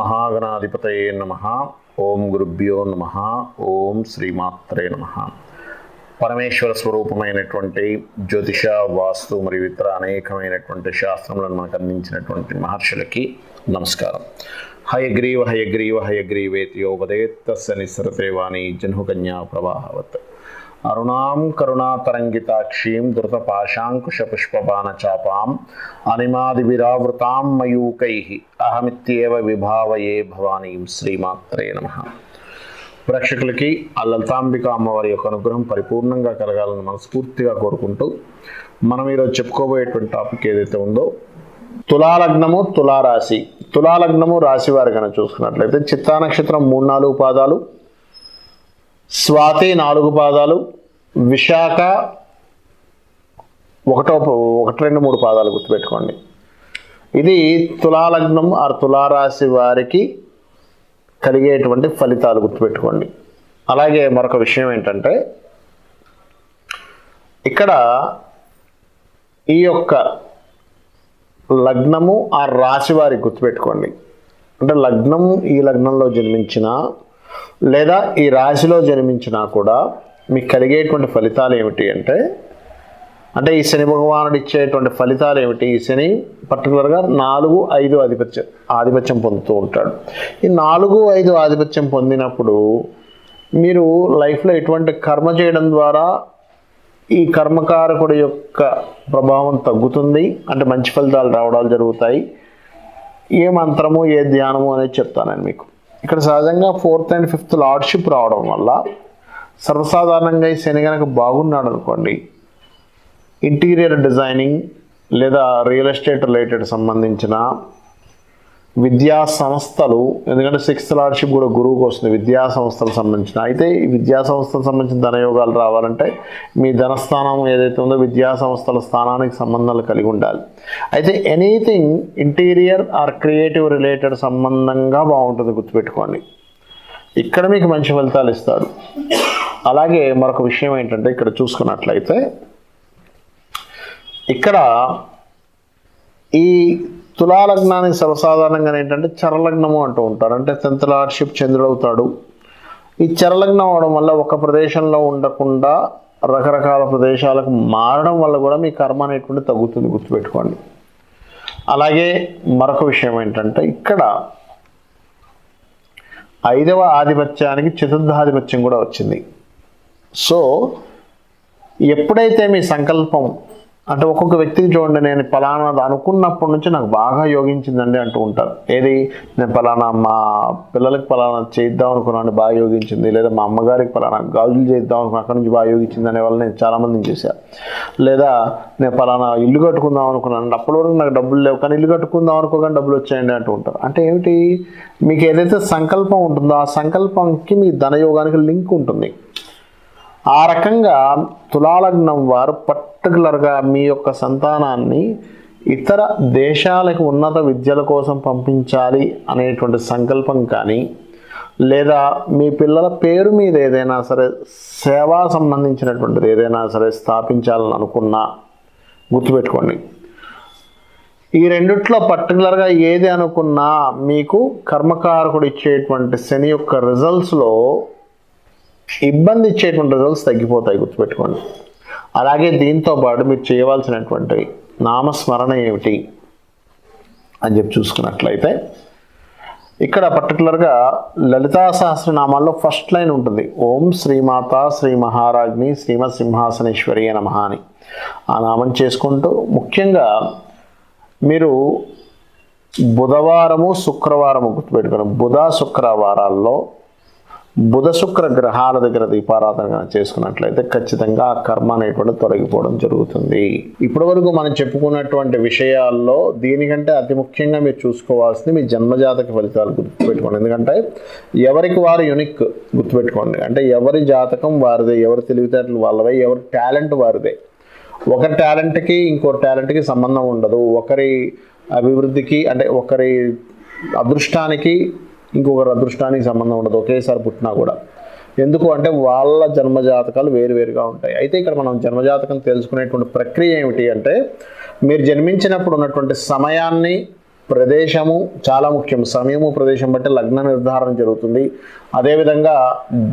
మహాగణాధిపతయే నమః. ఓం గురుభ్యో నమః. ఓం శ్రీమాత్రే నమః. పరమేశ్వర స్వరూపమైనటువంటి జ్యోతిష, వాస్తు మరియు ఇతర అనేకమైనటువంటి శాస్త్రములను మనకు అందించినటువంటి మహర్షులకి నమస్కారం. హయగ్రీవ హయగ్రీవ హయగ్రీవేత్యోపదేత్తస్య నిస్సరతే వాణి జహ్నుకన్యా ప్రవాహవత్. అరుణాం కరుణాతరంగితాక్షీం ధృతపాశాంకుశపుష్పబాణచాపాం అనిమాదివిరావృతాం మయూకైః అహమిత్యేవ విభావయే భవానీం. శ్రీమాత్రే నమః. ప్రేక్షకులకి ఆ లలితాంబిక అమ్మవారి యొక్క అనుగ్రహం పరిపూర్ణంగా కలగాలని మనస్ఫూర్తిగా కోరుకుంటూ మనం ఈరోజు చెప్పుకోబోయేటువంటి టాపిక్ ఏదైతే ఉందో, తులాలగ్నము, తులారాశి. తులాలగ్నము రాశి వారి కనుక చూసుకున్నట్లయితే చిత్తా నక్షత్రం 3-4 పాదాలు, స్వాతి 4 పాదాలు, విశాఖ 1-2-3 పాదాలు గుర్తుపెట్టుకోండి. ఇది తులాలగ్నం ఆర్ తులారాశి వారికి కలిగేటువంటి ఫలితాలు గుర్తుపెట్టుకోండి. అలాగే మరొక విషయం ఏంటంటే, ఇక్కడ ఈ యొక్క లగ్నము ఆ రాశి వారికి గుర్తుపెట్టుకోండి. అంటే లగ్నం ఈ లగ్నంలో జన్మించిన లేదా ఈ రాశిలో జన్మించినా కూడా మీకు కలిగేటువంటి ఫలితాలు ఏమిటి అంటే ఈ శని భగవానుడు ఇచ్చేటువంటి ఫలితాలు ఏమిటి? ఈ శని పర్టికులర్గా 4-5 ఆధిపత్యం పొందుతూ ఉంటాడు. ఈ 4-5 ఆధిపత్యం పొందినప్పుడు మీరు లైఫ్లో ఎటువంటి కర్మ చేయడం ద్వారా ఈ కర్మకారకుడి యొక్క ప్రభావం తగ్గుతుంది, అంటే మంచి ఫలితాలు రావడాలు జరుగుతాయి. ఏ మంత్రము ఏ ధ్యానము అనేది చెప్తానని మీకు. ఇక్కడ సహజంగా 4th and 5th లార్డ్షిప్ రావడం వల్ల సర్వసాధారణంగా ఈ శని కనుక బాగున్నాడు అనుకోండి, ఇంటీరియర్ డిజైనింగ్ లేదా రియల్ ఎస్టేట్ రిలేటెడ్ సంబంధించిన విద్యా సంస్థలు, ఎందుకంటే 6th లార్డ్షిప్ కూడా గురువుకు వస్తుంది, విద్యా సంస్థలకు సంబంధించిన. అయితే ఈ విద్యా సంస్థలకు సంబంధించిన ధనయోగాలు రావాలంటే మీ ధనస్థానం ఏదైతే ఉందో విద్యా సంస్థల స్థానానికి సంబంధాలు కలిగి ఉండాలి. అయితే anything interior or creative related సంబంధంగా బాగుంటుంది గుర్తుపెట్టుకోండి. ఇక్కడ మీకు మంచి ఫలితాలు ఇస్తాడు. అలాగే మరొక విషయం ఏంటంటే, ఇక్కడ చూసుకున్నట్లయితే ఇక్కడ ఈ తులాలగ్నానికి సర్వసాధారణంగా ఏంటంటే చరలగ్నము అంటూ ఉంటారు. అంటే 10th లార్డ్షిప్ చంద్రుడు అవుతాడు. ఈ చరలగ్నం అవడం వల్ల ఒక ప్రదేశంలో ఉండకుండా రకరకాల ప్రదేశాలకు మారడం వల్ల కూడా మీ కర్మ అనేటువంటి తగ్గుతుంది గుర్తుపెట్టుకోండి. అలాగే మరొక విషయం ఏంటంటే, ఇక్కడ 5వ ఆధిపత్యానికి 4th ఆధిపత్యం కూడా వచ్చింది. సో ఎప్పుడైతే మీ సంకల్పం, అంటే ఒక్కొక్క వ్యక్తికి చూడండి, నేను ఫలానా అనుకున్నప్పటి నుంచి నాకు బాగా యోగించిందండి అంటూ ఉంటారు. ఏది, నేను ఫలానా మా పిల్లలకి ఫలానా చేద్దాం అనుకున్నాను బాగా యోగించింది, లేదా మా అమ్మగారికి ఫలానా గాజులు చేద్దాం అనుకున్నాను అక్కడి నుంచి బాగా యోగించింది అనే వాళ్ళు నేను చాలామందిని చూశాను. లేదా నేను ఫలానా ఇల్లు కట్టుకుందాం అనుకున్నాను, అప్పటి వరకు నాకు డబ్బులు లేవు కానీ ఇల్లు కట్టుకుందాం అనుకోగానే డబ్బులు వచ్చాయండి అంటూ ఉంటారు. అంటే ఏమిటి, మీకు ఏదైతే సంకల్పం ఉంటుందో ఆ సంకల్పంకి మీ ధనయోగానికి లింక్ ఉంటుంది. ఆ రకంగా తులాలగ్నం వారు పర్టికులర్గా మీ యొక్క సంతానాన్ని ఇతర దేశాలకు ఉన్నత విద్యల కోసం పంపించాలి అనేటువంటి సంకల్పం కానీ, లేదా మీ పిల్లల పేరు మీద ఏదైనా సరే సేవా సంబంధించినటువంటిది ఏదైనా సరే స్థాపించాలని అనుకున్నా గుర్తుపెట్టుకోండి. ఈ రెండిట్లో పర్టికులర్గా ఏది అనుకున్నా మీకు కర్మకారకుడు ఇచ్చేటువంటి శని యొక్క రిజల్ట్స్లో ఇబ్బంది ఇచ్చేటువంటి రిజల్ట్స్ తగ్గిపోతాయి గుర్తుపెట్టుకోండి. అలాగే దీంతో పాటు మీరు చేయవలసినటువంటి నామస్మరణ ఏమిటి అని చెప్పి చూసుకున్నట్లయితే, ఇక్కడ పర్టికులర్గా లలితా సహస్రనామాల్లో ఫస్ట్ లైన్ ఉంటుంది, ఓం శ్రీమాత శ్రీ మహారాజ్ని శ్రీమత్ సింహాసనేశ్వరి నమః అని. ఆ నామం చేసుకుంటూ ముఖ్యంగా మీరు బుధవారము శుక్రవారము గుర్తుపెట్టుకోండి. బుధ శుక్రవారాల్లో బుధ శుక్ర గ్రహాల దగ్గర దీపారాధన చేసుకున్నట్లయితే ఖచ్చితంగా ఆ కర్మ అనేటువంటి తొలగిపోవడం జరుగుతుంది. ఇప్పటి వరకు మనం చెప్పుకున్నటువంటి విషయాల్లో దీనికంటే అతి ముఖ్యంగా మీరు చూసుకోవాల్సింది మీ జన్మజాతక ఫలితాలు గుర్తుపెట్టుకోండి. ఎందుకంటే ఎవరికి వారు యూనిక్ గుర్తుపెట్టుకోండి. అంటే ఎవరి జాతకం వారిదే, ఎవరి తెలివితేటలు వాళ్ళవే, ఎవరి టాలెంట్ వారిదే. ఒకరి టాలెంట్కి ఇంకో టాలెంట్కి సంబంధం ఉండదు. ఒకరి అభివృద్ధికి, అంటే ఒకరి అదృష్టానికి ఇంకొకరి అదృష్టానికి సంబంధం ఉండదు ఒకేసారి పుట్టినా కూడా. ఎందుకు అంటే వాళ్ళ జన్మజాతకాలు వేరువేరుగా ఉంటాయి. అయితే ఇక్కడ మనం జన్మజాతకం తెలుసుకునేటువంటి ప్రక్రియ ఏమిటి అంటే, మీరు జన్మించినప్పుడు ఉన్నటువంటి సమయాన్ని ప్రదేశము చాలా ముఖ్యం. సమయము ప్రదేశం బట్టి లగ్న నిర్ధారణ జరుగుతుంది. అదేవిధంగా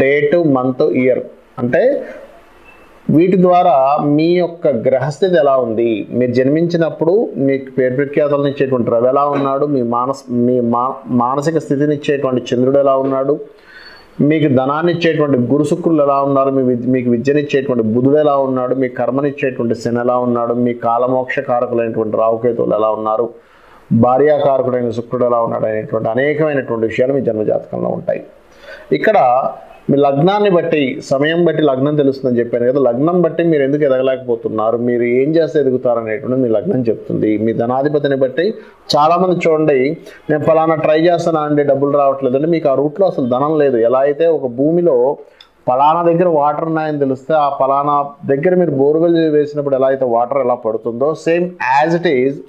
డేటు, మంత్, ఇయర్, అంటే వీటి ద్వారా మీ యొక్క గ్రహస్థితి ఎలా ఉంది, మీరు జన్మించినప్పుడు మీకు పేరు ప్రఖ్యాతలను ఇచ్చేటువంటి రవి ఎలా ఉన్నాడు, మీ మానసిక స్థితిని ఇచ్చేటువంటి చంద్రుడు ఎలా ఉన్నాడు, మీకు ధనాన్ని ఇచ్చేటువంటి గురు శుక్రులు ఎలా ఉన్నారు, మీకు విద్యనిచ్చేటువంటి బుధుడు ఎలా ఉన్నాడు, మీ కర్మనిచ్చేటువంటి శని ఎలా ఉన్నాడు, మీ కాలమోక్ష కారకులైనటువంటి రాహుకేతువులు ఎలా ఉన్నారు, భార్యాకారకుడైన శుక్రుడు ఎలా ఉన్నాడు అనేటువంటి అనేకమైనటువంటి విషయాలు మీ జన్మజాతకంలో ఉంటాయి. ఇక్కడ మీ లగ్నాన్ని బట్టి, సమయం బట్టి లగ్నం తెలుస్తుందని చెప్పాను కదా. లగ్నం బట్టి మీరు ఎందుకు ఎదగలేకపోతున్నారు, మీరు ఏం చేస్తే ఎదుగుతారు అనేటువంటి మీ లగ్నం చెప్తుంది. మీ ధనాధిపతిని బట్టి చాలామంది చూడండి, నేను ఫలానా ట్రై చేస్తాను అండి డబ్బులు రావట్లేదు అంటే మీకు ఆ రూట్లో అసలు ధనం లేదు. ఎలా అయితే ఒక భూమిలో ఫలానా దగ్గర వాటర్ ఉన్నాయని తెలిస్తే ఆ ఫలానా దగ్గర మీరు బోర్వెల్ వేసినప్పుడు ఎలా అయితే వాటర్ ఎలా పడుతుందో, సేమ్ యాజ్ ఇట్ ఈజ్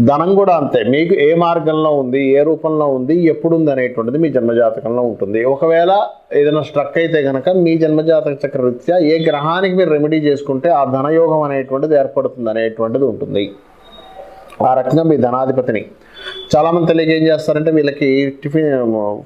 ధనం కూడా అంతే. మీకు ఏ మార్గంలో ఉంది, ఏ రూపంలో ఉంది, ఎప్పుడు ఉంది అనేటువంటిది మీ జన్మజాతకంలో ఉంటుంది. ఒకవేళ ఏదైనా స్ట్రక్ అయితే కనుక మీ జన్మజాతక చక్ర రీత్యా ఏ గ్రహానికి మీరు రెమెడీ చేసుకుంటే ఆ ధనయోగం అనేటువంటిది ఏర్పడుతుంది అనేటువంటిది ఉంటుంది. ఆ రకంగా మీ ధనాధిపతిని చాలామంది తెలియక ఏం చేస్తారంటే వీళ్ళకి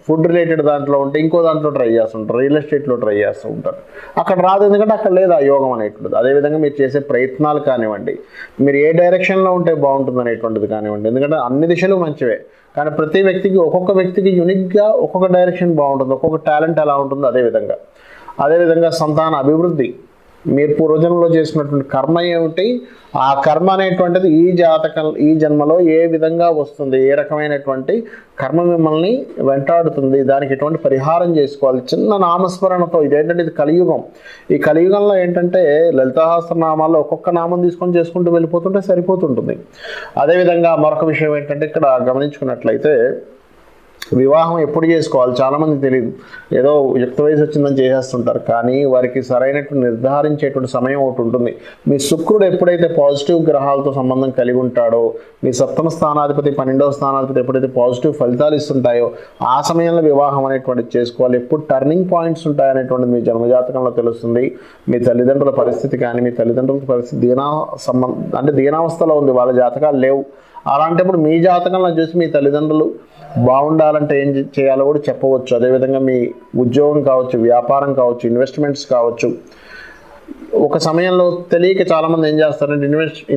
ఫుడ్ రిలేటెడ్ దాంట్లో ఉంటే ఇంకో దాంట్లో ట్రై చేస్తుంటారు, రియల్ ఎస్టేట్లో ట్రై చేస్తూ ఉంటారు. అక్కడ రాదు, ఎందుకంటే అక్కడ లేదు ఆ యోగం అనేటువంటిది. అదేవిధంగా మీరు చేసే ప్రయత్నాలు కానివ్వండి, మీరు ఏ డైరెక్షన్లో ఉంటే బాగుంటుంది అనేటువంటిది కానివ్వండి, ఎందుకంటే అన్ని దిశలు మంచివే, కానీ ప్రతి వ్యక్తికి ఒక్కొక్క వ్యక్తికి యూనిక్గా ఒక్కొక్క డైరెక్షన్ బాగుంటుంది, ఒక్కొక్క టాలెంట్ ఎలా ఉంటుందో అదేవిధంగా సంతాన అభివృద్ధి, మీరు పూర్వజన్మలో చేసినటువంటి కర్మ ఏమిటి, ఆ కర్మ అనేటువంటిది ఈ జన్మలో ఏ విధంగా వస్తుంది, ఏ రకమైనటువంటి కర్మ మిమ్మల్ని వెంటాడుతుంది, దానికి ఎటువంటి పరిహారం చేసుకోవాలి. చిన్న నామస్మరణతో, ఇదేంటంటే ఇది కలియుగం. ఈ కలియుగంలో ఏంటంటే లలితాసహస్రనామాల్లో ఒక్కొక్క నామం తీసుకొని చేసుకుంటూ వెళ్ళిపోతుంటే సరిపోతుంటుంది. అదేవిధంగా మరొక విషయం ఏంటంటే ఇక్కడ గమనించుకున్నట్లయితే వివాహం ఎప్పుడు చేసుకోవాలి చాలామంది తెలియదు. ఏదో యుక్త వయసు వచ్చిందని చేసేస్తుంటారు, కానీ వారికి సరైనటువంటి నిర్ధారించేటువంటి సమయం ఒకటి ఉంటుంది. మీ శుక్రుడు ఎప్పుడైతే పాజిటివ్ గ్రహాలతో సంబంధం కలిగి ఉంటాడో, మీ సప్తమ స్థానాధిపతి 12వ స్థానాధిపతి ఎప్పుడైతే పాజిటివ్ ఫలితాలు ఇస్తుంటాయో ఆ సమయంలో వివాహం అనేటువంటిది చేసుకోవాలి. ఎప్పుడు టర్నింగ్ పాయింట్స్ ఉంటాయనేటువంటిది మీ జన్మజాతకంలో తెలుస్తుంది. మీ తల్లిదండ్రుల పరిస్థితి కానీ, మీ తల్లిదండ్రుల పరిస్థితి దీనావస్థలో ఉంది, వాళ్ళ జాతకాలు లేవు. అలాంటప్పుడు మీ జాతకంలో చూసి మీ తల్లిదండ్రులు బాగుండాలంటే ఏం చేయాలో కూడా చెప్పవచ్చు. అదేవిధంగా మీ ఉద్యోగం కావచ్చు, వ్యాపారం కావచ్చు, ఇన్వెస్ట్మెంట్స్ కావచ్చు. ఒక సమయంలో తెలియక చాలామంది ఏం చేస్తారంటే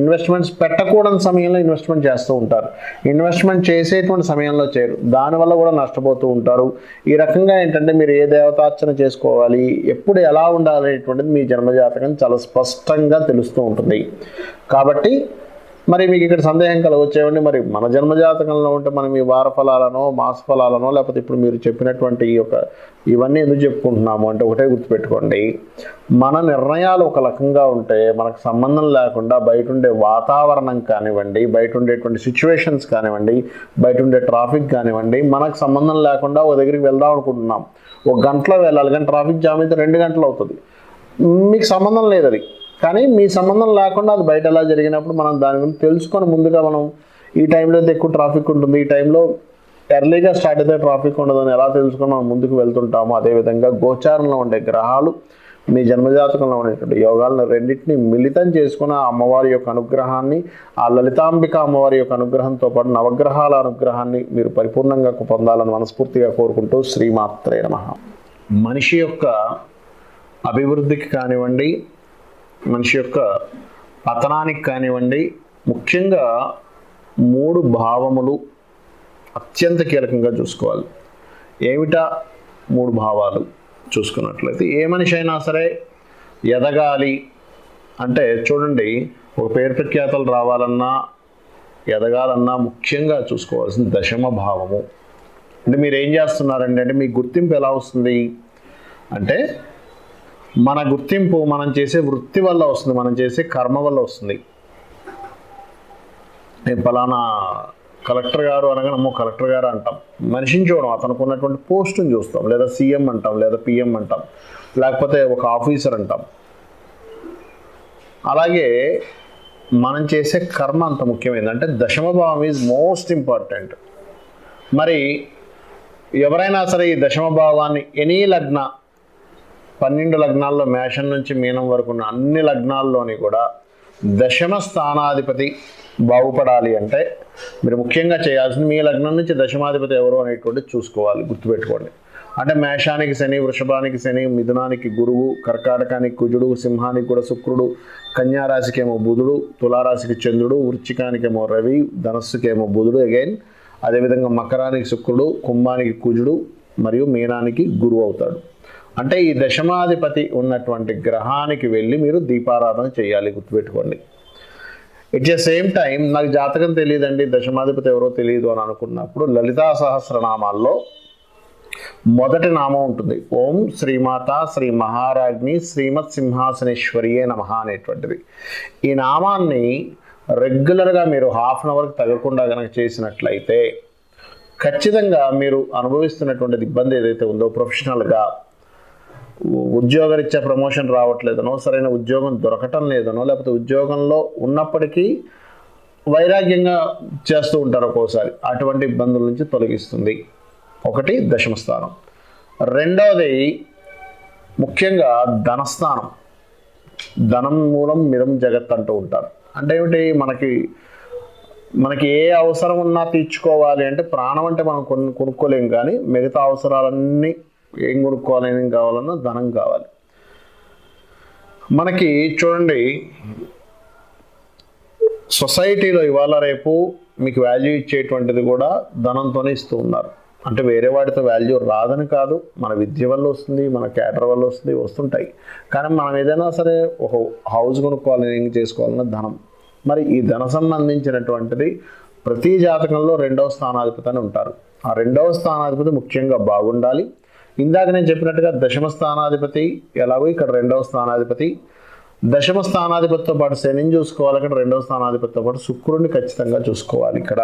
ఇన్వెస్ట్మెంట్స్ పెట్టకూడని సమయంలో ఇన్వెస్ట్మెంట్ చేస్తూ ఉంటారు, ఇన్వెస్ట్మెంట్ చేసేటువంటి సమయంలో చేయరు, దానివల్ల కూడా నష్టపోతూ ఉంటారు. ఈ రకంగా ఏంటంటే మీరు ఏ దేవతార్చన చేసుకోవాలి, ఎప్పుడు ఎలా ఉండాలి అనేటువంటిది మీ జన్మజాతకం చాలా స్పష్టంగా తెలుస్తూ ఉంటుంది. కాబట్టి మరి మీకు ఇక్కడ సందేహం కలగొచ్చేవండి, మరి మన జన్మజాతకంలో ఉంటే మనం ఈ వార ఫలాలనో మాస ఫలాలనో లేకపోతే ఇప్పుడు మీరు చెప్పినటువంటి ఇవన్నీ ఎందుకు చెప్పుకుంటున్నాము అంటే ఒకటే గుర్తుపెట్టుకోండి, మన నిర్ణయాలు ఒక రకంగా ఉంటే మనకు సంబంధం లేకుండా బయట ఉండే వాతావరణం కానివ్వండి, బయట ఉండేటువంటి సిచ్యువేషన్స్ కానివ్వండి, బయట ఉండే ట్రాఫిక్ కానివ్వండి, మనకు సంబంధం లేకుండా ఒక దగ్గరికి వెళ్దాం అనుకుంటున్నాం, 1 గంటలో వెళ్ళాలి కానీ ట్రాఫిక్ జామ్ అయితే 2 గంటలు అవుతుంది, మీకు సంబంధం లేదు అది. కానీ మీ సంబంధం లేకుండా అది బయట ఎలా జరిగినప్పుడు మనం దాని గురించి తెలుసుకొని ముందుగా మనం ఈ టైంలో అయితే ఎక్కువ ట్రాఫిక్ ఉంటుంది, ఈ టైంలో ఎర్లీగా స్టార్ట్ అయితే ట్రాఫిక్ ఉండదని ఎలా తెలుసుకొని మనం ముందుకు వెళ్తుంటామో, అదేవిధంగా గోచారంలో ఉండే గ్రహాలు మీ జన్మజాతకంలో ఉండేటువంటి యోగాలను రెండింటినీ మిళితం చేసుకుని ఆ అమ్మవారి యొక్క అనుగ్రహాన్ని, ఆ లలితాంబిక అమ్మవారి యొక్క అనుగ్రహంతో పాటు నవగ్రహాల అనుగ్రహాన్ని మీరు పరిపూర్ణంగా పొందాలని మనస్ఫూర్తిగా కోరుకుంటూ శ్రీమాత్రే నమః. మనిషి యొక్క అభివృద్ధికి కానివ్వండి, మనిషి యొక్క పతనానికి కానివ్వండి, ముఖ్యంగా 3 భావములు అత్యంత కీలకంగా చూసుకోవాలి. ఏమిటా 3 భావాలు చూసుకున్నట్లయితే, ఏ మనిషి అయినా సరే ఎదగాలి అంటే చూడండి, ఒక పేరు ప్రఖ్యాతలు రావాలన్నా ఎదగాలన్నా ముఖ్యంగా చూసుకోవాల్సిన దశమ భావము. అంటే మీరు ఏం చేస్తున్నారండి అంటే మీ గుర్తింపు ఎలా వస్తుంది అంటే, మన గుర్తింపు మనం చేసే వృత్తి వల్ల వస్తుంది, మనం చేసే కర్మ వల్ల వస్తుంది. నేను ఫలానా కలెక్టర్ గారు అనగానే కలెక్టర్ గారు అంటాం, మనిషిని చూడం, అతనికి ఉన్నటువంటి పోస్టుని చూస్తాం, లేదా సీఎం అంటాం, లేదా పిఎం అంటాం, లేకపోతే ఒక ఆఫీసర్ అంటాం. అలాగే మనం చేసే కర్మ అంత ముఖ్యమైనది. అంటే దశమభావం ఈజ్ మోస్ట్ ఇంపార్టెంట్. మరి ఎవరైనా సరే ఈ దశమభావాన్ని ఎనీ లగ్న 12 లగ్నాల్లో మేషం నుంచి మీనం వరకు ఉన్న అన్ని లగ్నాల్లోని కూడా దశమ స్థానాధిపతి బాగుపడాలి అంటే మీరు ముఖ్యంగా చేయాల్సింది మీ లగ్నం నుంచి దశమాధిపతి ఎవరు అనేటువంటి చూసుకోవాలి, గుర్తుపెట్టుకోండి. అంటే మేషానికి శని, వృషభానికి శని, మిథునానికి గురువు, కర్కాటకానికి కుజుడు, సింహానికి కూడా శుక్రుడు, కన్యారాశికేమో బుధుడు, తులారాశికి చంద్రుడు, వృశ్చికానికేమో రవి, ధనస్సుకేమో బుధుడు అగైన్. అదేవిధంగా మకరానికి శుక్రుడు, కుంభానికి కుజుడు మరియు మీనానికి గురువు అవుతాడు. అంటే ఈ దశమాధిపతి ఉన్నటువంటి గ్రహానికి వెళ్ళి మీరు దీపారాధన చేయాలి, గుర్తుపెట్టుకోండి. ఇట్ ద సేమ్ టైం నాకు జాతకం తెలియదండి, దశమాధిపతి ఎవరో తెలియదు అని అనుకున్నప్పుడు లలితా సహస్రనామాల్లో మొదటి నామం ఉంటుంది, ఓం శ్రీమాత శ్రీ మహారాజ్ని శ్రీమత్ సింహాసనేశ్వరియే నమః అనేటువంటిది. ఈ నామాన్ని రెగ్యులర్గా మీరు హాఫ్ అన్ అవర్కి తగ్గకుండా కనుక చేసినట్లయితే ఖచ్చితంగా మీరు అనుభవిస్తున్నటువంటి ఇబ్బంది ఏదైతే ఉందో, ప్రొఫెషనల్గా ఉద్యోగరీత్యా ప్రమోషన్ రావట్లేదనో, సరైన ఉద్యోగం దొరకటం లేదనో, లేకపోతే ఉద్యోగంలో ఉన్నప్పటికీ వైరాగ్యంగా చేస్తూ ఉంటారు ఒక్కోసారి, అటువంటి ఇబ్బందుల నుంచి తొలగిస్తుంది. ఒకటి దశమ స్థానం. రెండవది ముఖ్యంగా ధనస్థానం. ధనం మూలం మిదం జగత్ అంటూ ఉంటారు. అంటే ఏమిటి, మనకి ఏ అవసరం ఉన్నా తీర్చుకోవాలి అంటే, ప్రాణం అంటే మనం కొనుక్కోలేం, కానీ మిగతా అవసరాలన్నీ ఏం కొనుక్కోవాలి, ఏం కావాలన్నా ధనం కావాలి. మనకి చూడండి, సొసైటీలో ఇవాళ రేపు మీకు వాల్యూ ఇచ్చేటువంటిది కూడా ధనంతోనే ఇస్తూ ఉన్నారు. అంటే వేరే వాటితో వాల్యూ రాదని కాదు, మన విద్య వల్ల వస్తుంది, మన క్యాటర్ వల్ల వస్తుంది, వస్తుంటాయి. కానీ మనం ఏదైనా సరే ఒక హౌస్ కొనుక్కోవాలని, ఏం చేసుకోవాలన్నా ధనం. మరి ఈ ధన సంబంధించినటువంటిది ప్రతి జాతకంలో రెండవ స్థానాధిపతి అని ఉంటారు. ఆ రెండవ స్థానాధిపతి ముఖ్యంగా బాగుండాలి. ఇందాక నేను చెప్పినట్టుగా దశమ స్థానాధిపతి ఎలాగో ఇక్కడ రెండవ స్థానాధిపతి, దశమ స్థానాధిపతితో పాటు శనిని చూసుకోవాలి, ఇక్కడ రెండవ స్థానాధిపతితో పాటు శుక్రుడిని ఖచ్చితంగా చూసుకోవాలి ఇక్కడ.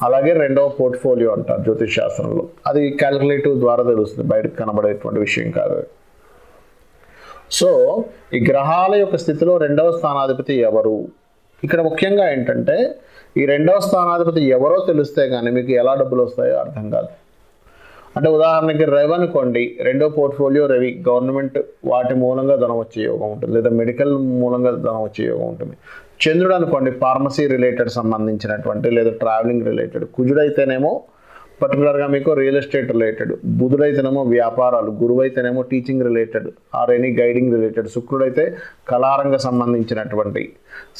అలాగే రెండవ పోర్ట్ఫోలియో అంటారు జ్యోతిష్ శాస్త్రంలో, అది క్యాలిక్యులేటివ్ ద్వారా తెలుస్తుంది, బయటకు కనబడేటువంటి విషయం కాదు. సో ఈ గ్రహాల యొక్క స్థితిలో రెండవ స్థానాధిపతి ఎవరు, ఇక్కడ ముఖ్యంగా ఏంటంటే ఈ రెండవ స్థానాధిపతి ఎవరో తెలిస్తే కానీ మీకు ఎలా డబ్బులు వస్తాయో అర్థం కాదు. అంటే ఉదాహరణకి రవి అనుకోండి, రెండో పోర్ట్ఫోలియో రవి, గవర్నమెంట్ వాటి మూలంగా ధనం వచ్చే యోగం ఉంటుంది, లేదా మెడికల్ మూలంగా ధనం వచ్చే యోగం ఉంటుంది. చంద్రుడు అనుకోండి, ఫార్మసీ రిలేటెడ్ సంబంధించినటువంటి లేదా ట్రావెలింగ్ రిలేటెడ్. కుజుడైతేనేమో పర్టికులర్గా మీకు రియల్ ఎస్టేట్ రిలేటెడ్, బుధుడైతేనేమో వ్యాపారాలు, గురువు అయితేనేమో teaching related or any guiding related, శుక్రుడైతే కళారంగ సంబంధించినటువంటి,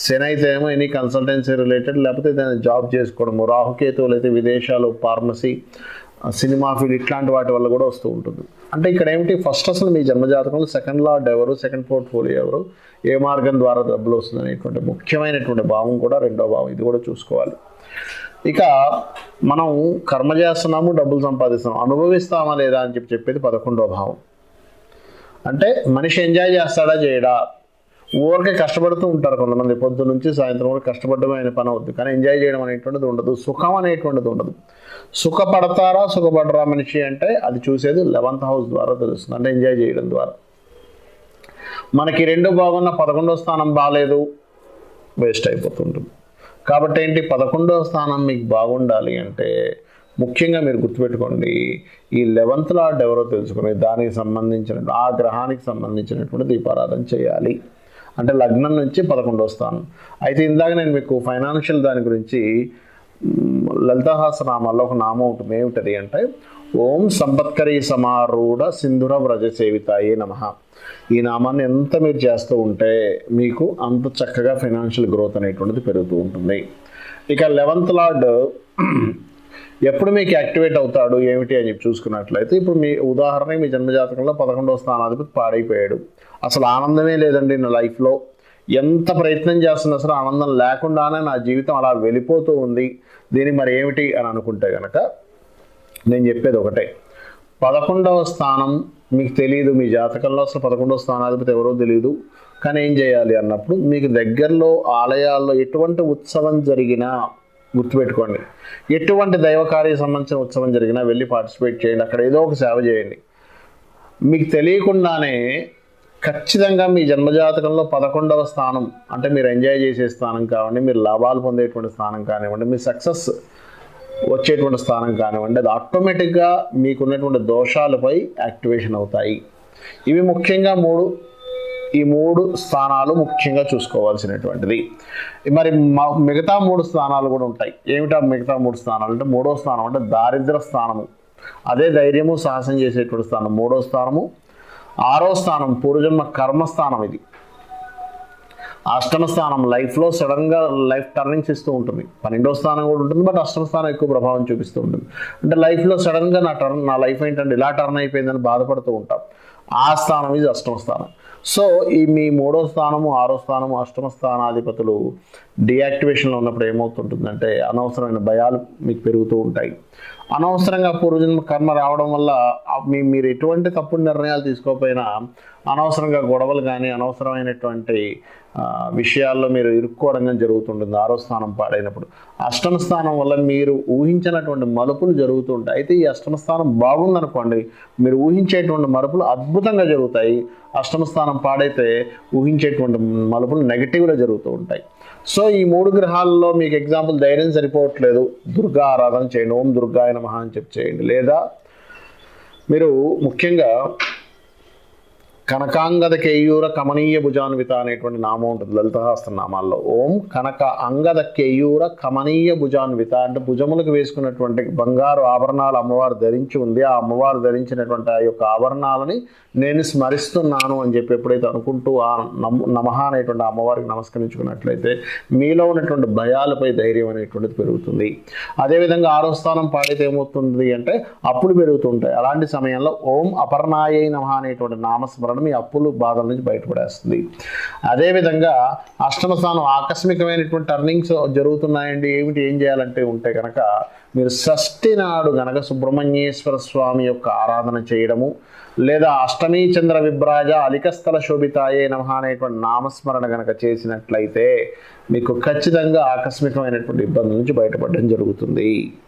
శని అయితేనేమో ఎనీ కన్సల్టెన్సీ రిలేటెడ్ లేకపోతే ఏదైనా జాబ్ చేసుకోవడము, రాహుకేతువులు అయితే విదేశాలు, ఫార్మసీ, సినిమా ఫీల్డ్, ఇట్లాంటి వాటి వల్ల కూడా వస్తూ ఉంటుంది. అంటే ఇక్కడ ఏమిటి, ఫస్ట్ అసలు మీ జన్మజాతకంలో సెకండ్ లార్డ్ ఎవరు, సెకండ్ పోర్ట్ఫోలియో ఎవరు, ఏ మార్గం ద్వారా డబ్బులు వస్తుంది అనేటువంటి ముఖ్యమైనటువంటి భావం కూడా రెండో భావం, ఇది కూడా చూసుకోవాలి. ఇక మనం కర్మ చేస్తున్నాము, డబ్బులు సంపాదిస్తున్నాము, అనుభవిస్తామా లేదా అని చెప్పేది 11వ భావం. అంటే మనిషి ఎంజాయ్ చేస్తాడా చేయడా, ఊరికే కష్టపడుతూ ఉంటారు కొంతమంది, పొద్దు నుంచి సాయంత్రం వరకు కష్టపడడం అనే పని అవుతుంది, కానీ ఎంజాయ్ చేయడం అనేటువంటిది ఉండదు, సుఖం అనేటువంటిది ఉండదు. సుఖపడతారా సుఖపడరా మనిషి అంటే అది చూసేది 11th హౌస్ ద్వారా తెలుస్తుంది, అంటే ఎంజాయ్ చేయడం ద్వారా. మనకి రెండు బాగున్న 11వ స్థానం బాగాలేదు, వేస్ట్ అయిపోతుంటుంది. కాబట్టి ఏంటి, 11వ స్థానం మీకు బాగుండాలి అంటే ముఖ్యంగా మీరు గుర్తుపెట్టుకోండి, ఈ 11th లార్డ్ ఎవరో తెలుసుకుని దానికి సంబంధించిన, ఆ గ్రహానికి సంబంధించినటువంటి దీపారాధన చేయాలి. అంటే లగ్నం నుంచి 11వ స్థానం. అయితే ఇందాక నేను మీకు ఫైనాన్షియల్ దాని గురించి లలితా సహస్రనామాల్లో ఒక నామం ఉంటుంది, ఏమిటది అంటే ఓం సంపత్కరీ సమారూఢ సింధుర వ్రజ సేవితాయే నమః. ఈ నామాన్ని ఎంత మీరు చేస్తూ ఉంటే మీకు అంత చక్కగా ఫైనాన్షియల్ గ్రోత్ అనేటువంటిది పెరుగుతూ ఉంటుంది. ఇక 11th లార్డ్ ఎప్పుడు మీకు యాక్టివేట్ అవుతాడు ఏమిటి అని చెప్పి చూసుకున్నట్లయితే, ఇప్పుడు మీ ఉదాహరణకి మీ జన్మజాతకంలో 11వ స్థానాధిపతి పాడైపోయాడు, అసలు ఆనందమే లేదండి నా లైఫ్లో, ఎంత ప్రయత్నం చేస్తున్నా సరే ఆనందం లేకుండానే నా జీవితం అలా వెళ్ళిపోతూ ఉంది, దీనికి మరి ఏమిటి అని అనుకుంటే కనుక నేను చెప్పేది ఒకటే, 11వ స్థానం మీకు తెలియదు, మీ జాతకంలో అసలు 11వ స్థానాధిపతి ఎవరో తెలియదు, కానీ ఏం చేయాలి అన్నప్పుడు మీకు దగ్గరలో ఆలయాల్లో ఎటువంటి ఉత్సవం జరిగినా గుర్తుపెట్టుకోండి, ఎటువంటి దైవకార్య సంబంధించిన ఉత్సవం జరిగినా వెళ్ళి పార్టిసిపేట్ చేయండి, అక్కడ ఏదో ఒక సేవ చేయండి. మీకు తెలియకుండానే ఖచ్చితంగా మీ జన్మజాతకంలో 11వ స్థానం అంటే మీరు ఎంజాయ్ చేసే స్థానం కానివ్వండి, మీరు లాభాలు పొందేటువంటి స్థానం కానివ్వండి, మీ సక్సెస్ వచ్చేటువంటి స్థానం కానివ్వండి, అది ఈ 3 స్థానాలు ముఖ్యంగా చూసుకోవాల్సినటువంటిది. మరి మిగతా 3 స్థానాలు కూడా ఉంటాయి. ఏమిటా మిగతా 3 స్థానాలు అంటే, 3వ స్థానం అంటే దారిద్ర స్థానము, అదే ధైర్యము సాహసం చేసేటువంటి స్థానం 3వ స్థానము. 6వ స్థానం పూర్వజన్మ కర్మస్థానం, ఇది అష్టమ స్థానం, లైఫ్లో సడన్గా లైఫ్ టర్నింగ్స్ ఇస్తూ ఉంటుంది. 12వ స్థానం కూడా ఉంటుంది, బట్ అష్టమ స్థానం ఎక్కువ ప్రభావం చూపిస్తూ ఉంటుంది. అంటే లైఫ్లో సడన్గా నా లైఫ్ ఏంటంటే ఇలా టర్న్ అయిపోయిందని బాధపడుతూ ఉంటాం. ఆ స్థానం ఇది అష్టమ స్థానం. సో ఈ మీ 3వ స్థానము, 6వ స్థానము, అష్టమ స్థానాధిపతులు డియాక్టివేషన్లో ఉన్నప్పుడు ఏమవుతుంటుందంటే అనవసరమైన భయాలు మీకు పెరుగుతూ ఉంటాయి. అనవసరంగా పూర్వజన్మ కర్మ రావడం వల్ల మీరు ఎటువంటి తప్పుడు నిర్ణయాలు తీసుకోకపోయినా అనవసరంగా గొడవలు కానీ అనవసరమైనటువంటి విషయాల్లో మీరు ఇరుక్కోవడం కానీ జరుగుతుంటుంది 6వ స్థానం పాడైనప్పుడు. అష్టమ స్థానం వల్ల మీరు ఊహించినటువంటి మలుపులు జరుగుతూ ఉంటాయి. అయితే ఈ అష్టమ స్థానం బాగుందనుకోండి, మీరు ఊహించేటువంటి మలుపులు అద్భుతంగా జరుగుతాయి. అష్టమ స్థానం పాడైతే ఊహించేటువంటి మలుపులు నెగిటివ్గా జరుగుతూ ఉంటాయి. సో ఈ 3 గ్రహాలలో మీకు ఎగ్జాంపుల్ ధైర్యం సరిపోవట్లేదు, దుర్గా ఆరాధన చేయండి, ఓం దుర్గాయ నమః అని చెప్పి చేయండి. లేదా మీరు ముఖ్యంగా కనకాంగద కేయూర కమనీయ భుజాన్విత అనేటువంటి నామం ఉంటుంది లలితహాస్త్ర నామాల్లో. ఓం కనక అంగద కేయూర కమనీయ భుజాన్విత అంటే భుజములకు వేసుకున్నటువంటి బంగారు ఆభరణాలు అమ్మవారు ధరించి ఉంది. ఆ అమ్మవారు ధరించినటువంటి ఆ యొక్క ఆభరణాలని నేను స్మరిస్తున్నాను అని చెప్పి ఎప్పుడైతే అనుకుంటూ ఆ నమః అనేటువంటి అమ్మవారికి నమస్కరించుకున్నట్లయితే మీలో ఉన్నటువంటి భయాలపై ధైర్యం అనేటువంటిది పెరుగుతుంది. అదేవిధంగా 6వ స్థానం పాడైతే ఏమవుతుంది అంటే అప్పులు పెరుగుతుంటాయి. అలాంటి సమయంలో ఓం అపర్ణాయై నమః అనేటువంటి నామస్మరణ మీ అప్పులు బాధల నుంచి బయటపడేస్తుంది. అదేవిధంగా అష్టమ స్థానం ఆకస్మికమైనటువంటి టర్నింగ్స్ జరుగుతున్నాయండి, ఏం చేయాలంటే ఉంటే కనుక మీరు షష్ఠి నాడు గనక సుబ్రహ్మణ్యేశ్వర స్వామి యొక్క ఆరాధన చేయడము, లేదా అష్టమీ చంద్ర విభ్రాజ అలికస్థల శోభితాయే నమః అనేటువంటి నామస్మరణ గనక చేసినట్లయితే మీకు ఖచ్చితంగా ఆకస్మికమైనటువంటి ఇబ్బందుల నుంచి బయటపడడం జరుగుతుంది.